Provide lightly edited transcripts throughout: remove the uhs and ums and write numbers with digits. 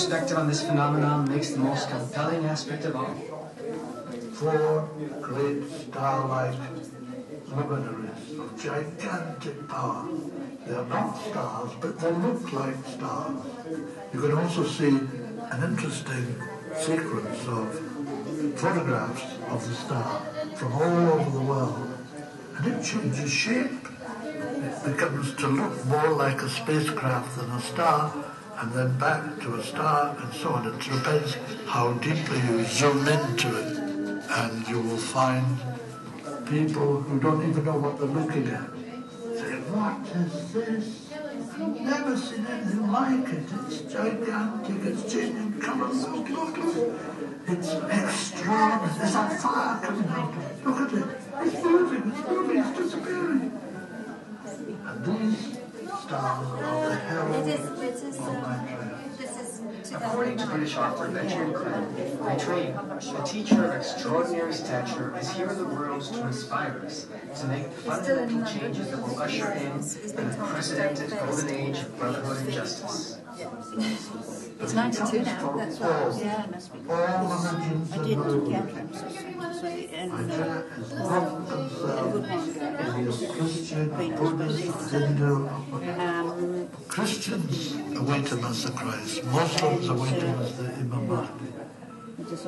Perspective on this phenomenon makes the most compelling aspect of all. 4 great star-like luminaries of gigantic power. They are not stars, but they look like stars. You can also see an interesting sequence of photographs of the star from all over the world. And it changes shape. It becomes to look more like a spacecraft than a star, and then back to a star, and so on. It depends how deeply you zoom into it. And you will find people who don't even know what they're looking at. Say, what is this? I've never seen anything like it. It's gigantic, it's changing colours. Look. It's extraordinary. There's a fire coming out of it. Look at it. It's moving, it's disappearing. And these stars are the herald of Maitreya. According to British author Benjamin Creme, Maitreya, a teacher of extraordinary stature, is here in the world to inspire us to make fundamental changes that will usher in an unprecedented golden age of brotherhood and justice. It's 92 now. That's right. Yeah, it must be. All religions I are didn't known. get them. Maitreya is not concerned with Christian, Buddhist, Hindu. Christians await him as the Christ. Muslims await him as the Imam Mahdi. Hindus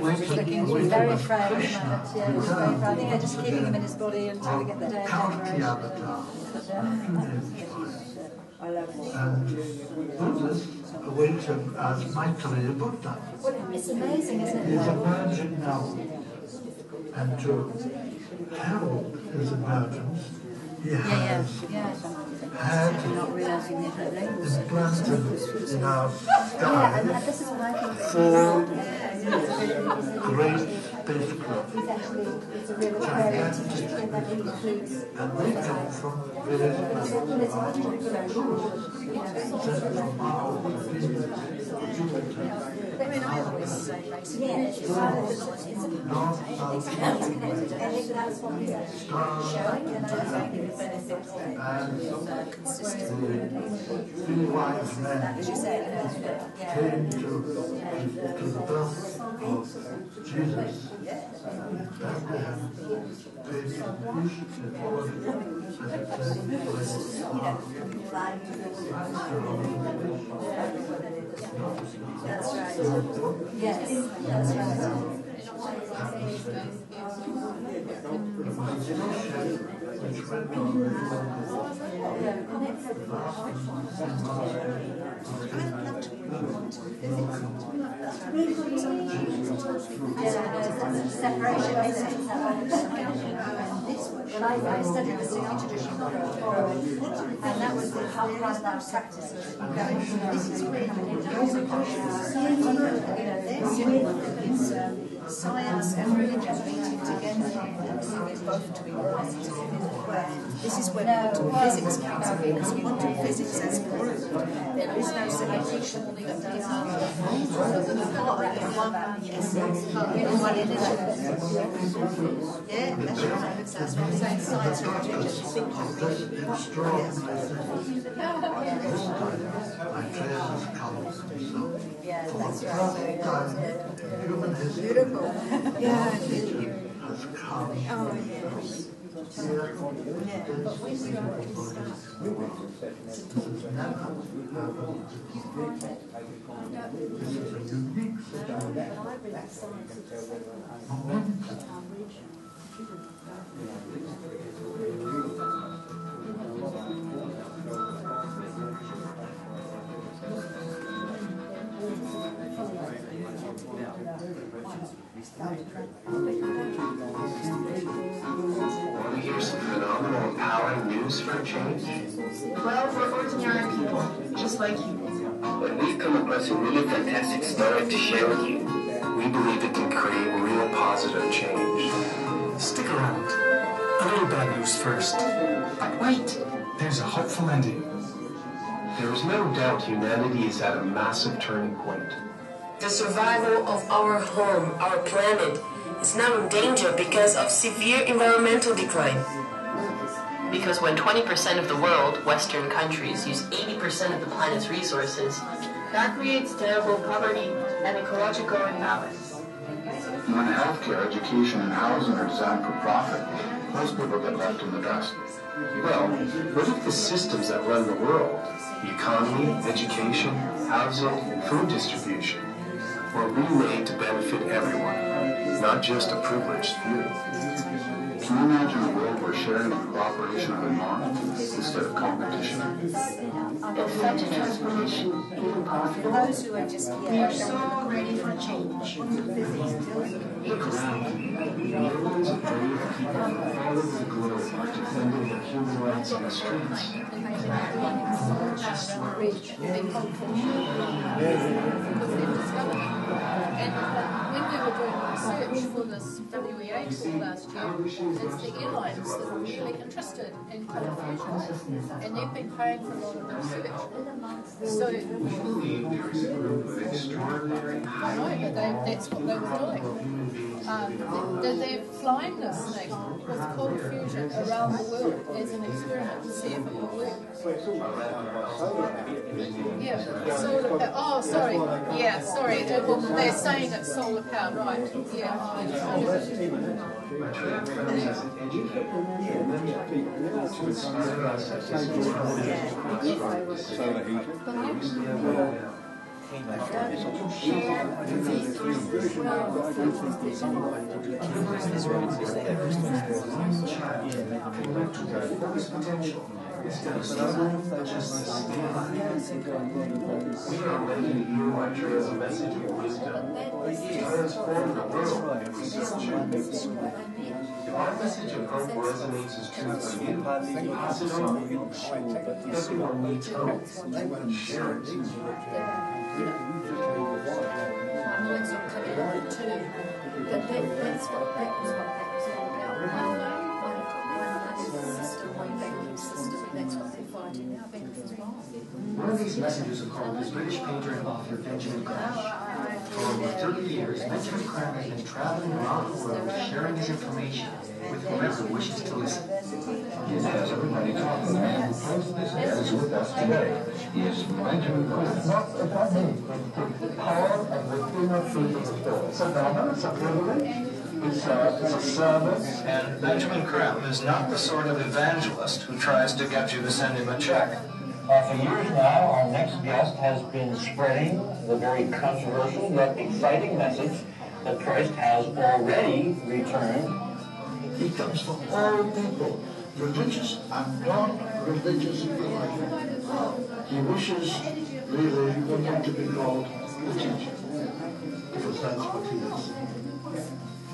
wait him He's very as frail at the Krishna. moment. Yeah, he's very frail. I think they're just keeping him in his body until we get the day. Kalki avatar. And Buddhists await him as Maitreya Buddha. It's amazing, isn't He's it? emerging now. And to herald his emergence, he has had Not realising that her labels. implanted in our Yeah, and sky this is what I think. 4 great spacecraft. It's a real Aquarian teaching, and that includes. And they come from various planets of sent from Mars, Venus, Jupiter, I mean, I always say basically, North, South, East, and the 3 wise men came to the birth of Jesus in Bethlehem, paid tribute to God, as it said by the star. That's right. Yes, that's right. It was a shed which went on the Separation, when I studied the Sufi tradition, and that was the whole part of our practice. This is where it's science and religion meeting together, and both to be positive. This is where quantum physics comes in, because quantum physics has proved there is no separation of things. Yeah, that's right. That's what I'm saying. Science and religion. Maitreya has come himself. Yeah, For that's the right. first time in human history, Beautiful. Yeah. has come Oh, yes. here on this physical body. This has never happened before. This is a unique situation. Momentum. Want to hear some phenomenal, empowering news for a change? Well, we're ordinary people, just like you. But we've come across a really fantastic story to share with you. We believe it can create real positive change. Stick around. A little bad news first. But wait, there's a hopeful ending. There is no doubt humanity is at a massive turning point. The survival of our home, our planet, is now in danger because of severe environmental decline. Because when 20% of the world, Western countries, use 80% of the planet's resources, That creates terrible poverty and ecological imbalance. When healthcare, education, and housing are designed for profit, most people get left in the dust. Well, what if the systems that run the world, the economy, education, housing, and food distribution, were remade to benefit everyone, not just a privileged few? Can you imagine a world where sharing and cooperation are the norm instead of competition? Is such a transformation even possible? Those who are just We are so ready for change. Millions of brave people all over the globe are defending their human rights on the streets. When we were doing research for this WEA tour last year, it's the airlines that are really interested in cold fusion, and they've been paying for a lot of research. So, We believe there is a group of extraordinary, I know, but that's what they were doing. They're flying this thing with cold fusion around the world as an experiment to see if it will work. Yeah, solar power. Oh, sorry. Yeah, sorry. They're saying it's solar power, right? Yeah. Maitreya Creme has an educated and many people to inspire us as instead of struggling, just to stay alive. We are ready to hear Maitreya's message of wisdom to transform the world with research. If our message of hope resonates as true for you, pass it on. Everyone needs hope. Share it. mine's not coming out too. But that's what that was all about. One system, one banking system, that's what they're fighting now. One of these messages of hope is British painter and author Benjamin Creme. For over 30 years, Benjamin Creme has been traveling around the world sharing his information with whoever wishes to listen. He has everybody talking. The man who posed this ad is with us today. He is Benjamin Creme. Not about me, the power of the inner freedom of thought. It's an honor, it's a privilege, it's a service. And Benjamin Creme is not the sort of evangelist who tries to get you to send him a check. For years now, our next guest has been spreading the very controversial yet exciting message that Christ has already returned. He comes for all people, religious and non-religious alike. He wishes, really, women to be called the teacher, because that's what he is.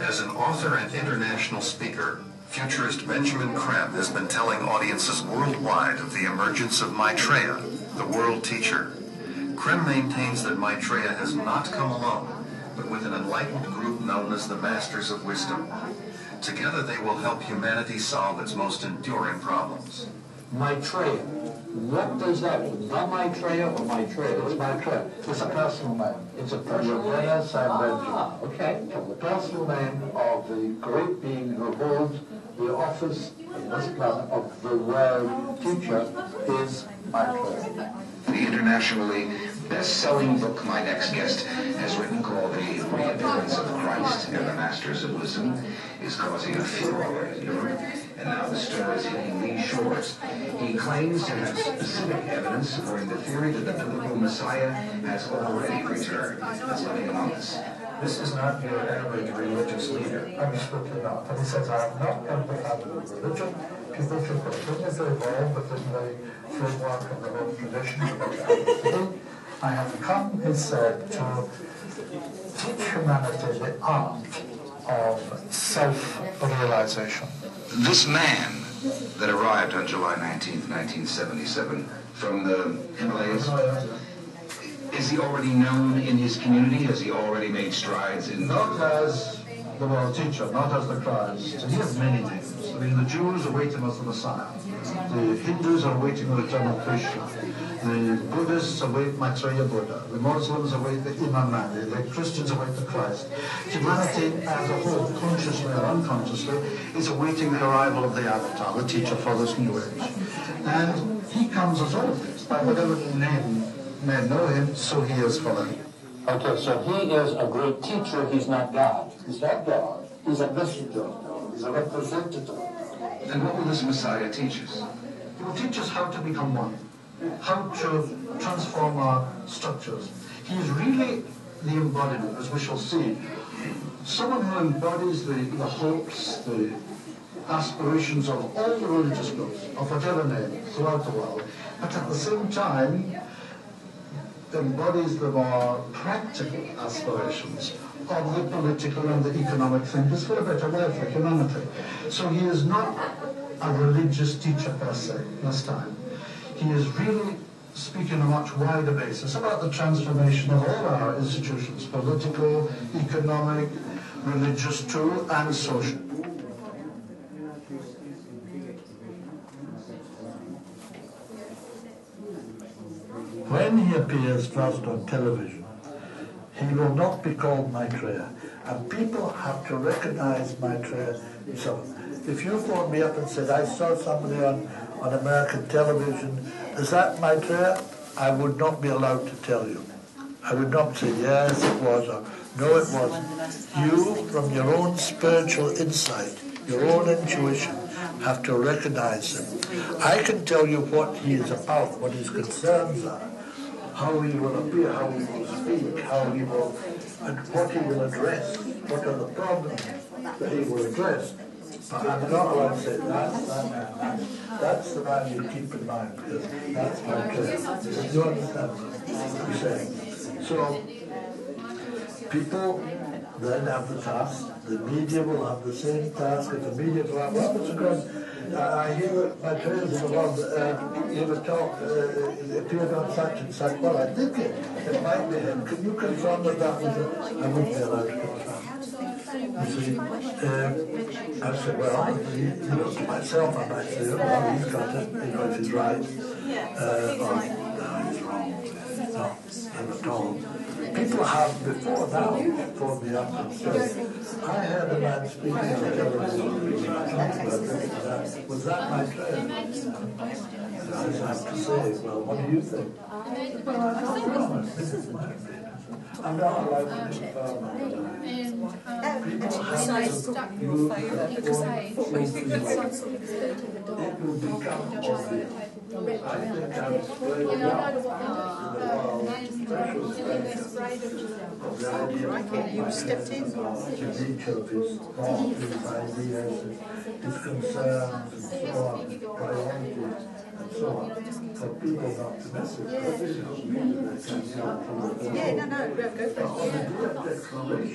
As an author and international speaker, futurist Benjamin Creme has been telling audiences worldwide of the emergence of Maitreya, the world teacher. Creme maintains that Maitreya has not come alone, but with an enlightened group known as the Masters of Wisdom. Together they will help humanity solve its most enduring problems. Maitreya. What does that mean? Not Maitreya or Maitreya? It's Maitreya. It's a personal name. It's a personal name. Okay. The personal name of the great being who holds the office in this planet of the world teacher is Maitreya. The internationally best-selling book my next guest has written, called The Reappearance of Christ and the Masters of Wisdom, is causing a furor in Europe, and now the story is hitting these shores. He claims to have specific evidence supporting the theory that the biblical Messiah has already returned. That's living among us. This is not your average religious leader. Absolutely not. And he says, I am not advocating religion. People should continue to evolve within the framework of their own tradition. I have come, he said, to teach humanity the art of self-realization. This man that arrived on July 19th, 1977, from the Himalayas, is he already known in his community? Has he already made strides in... Not as the world teacher, not as the Christ. He has many names. I mean, the Jews are waiting as the Messiah. The Hindus are waiting the return of Krishna. The Buddhists await Maitreya Buddha. The Muslims await the Imam Mahdi. The Christians await the Christ. Humanity as a whole, consciously or unconsciously, is awaiting the arrival of the Avatar, the teacher for this new age. And he comes as all of this. By whatever name men know him, so he is for them. Okay, so he is a great teacher, he's not God. He's not God. He's a messenger. He's a representative. And what will this Messiah teach us? He will teach us how to become one, how to transform our structures. He is really the embodiment, as we shall see. Someone who embodies the hopes, the aspirations of all the religious groups, of whatever name, throughout the world, but at the same time embodies the more practical aspirations of the political and the economic thinkers for a better life for humanity. So he is not a religious teacher per se this time. He is really speaking on a much wider basis about the transformation of all our institutions, political, economic, religious too, and social. When he appears first on television, he will not be called Maitreya, and people have to recognize Maitreya. So, if you phoned me up and said, I saw somebody on American television, is that Maitreya? I would not be allowed to tell you. I would not say, yes, it was, or no, it wasn't. You, from your own spiritual insight, your own intuition, have to recognize him. I can tell you what he is about, what his concerns are, how he will appear, how he will speak, how he will, and what he will address, what are the problems that he will address. But I'm not allowed to say that's the man you keep in mind, because that's my case. You understand what I'm saying? So, people then have the task, the media will have the same task, if the media will have, well, Mr. Creme, I hear my friends in the world gave a talk, appeared on such and such. Well, I think it might be him. Can you confirm that that was it? I wouldn't be allowed to confirm. You see, I said, well, you know, to myself, I might say, well, he's got it, you know, if he's right. Or, no, he's wrong. No, not at all. People have before now phoned me up and said, I heard a man speaking on television. Was that Maitreya? I have to say, well, what do you think? Well, I don't know. This is my opinion. I'm not allowed to confirm that. People have stuck your phone because it will become obvious. I think I'm spreading out you stepped in. Each of his thoughts, his ideas, his concerns, and so on, priorities, and so on, for people not to mess with it. Yeah, no, go for it.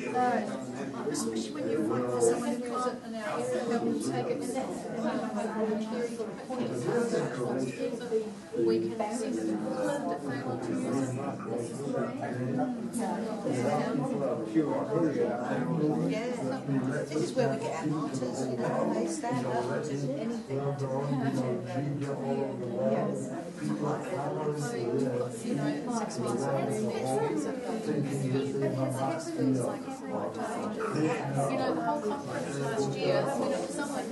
Especially when you find for someone who is an area, they will take it we can see the Poland if they want to use it. Yeah, this is where we get our martyrs, you know, they stand up to anything. You know, 6 months you know, the whole conference last year, I mean, it was somewhat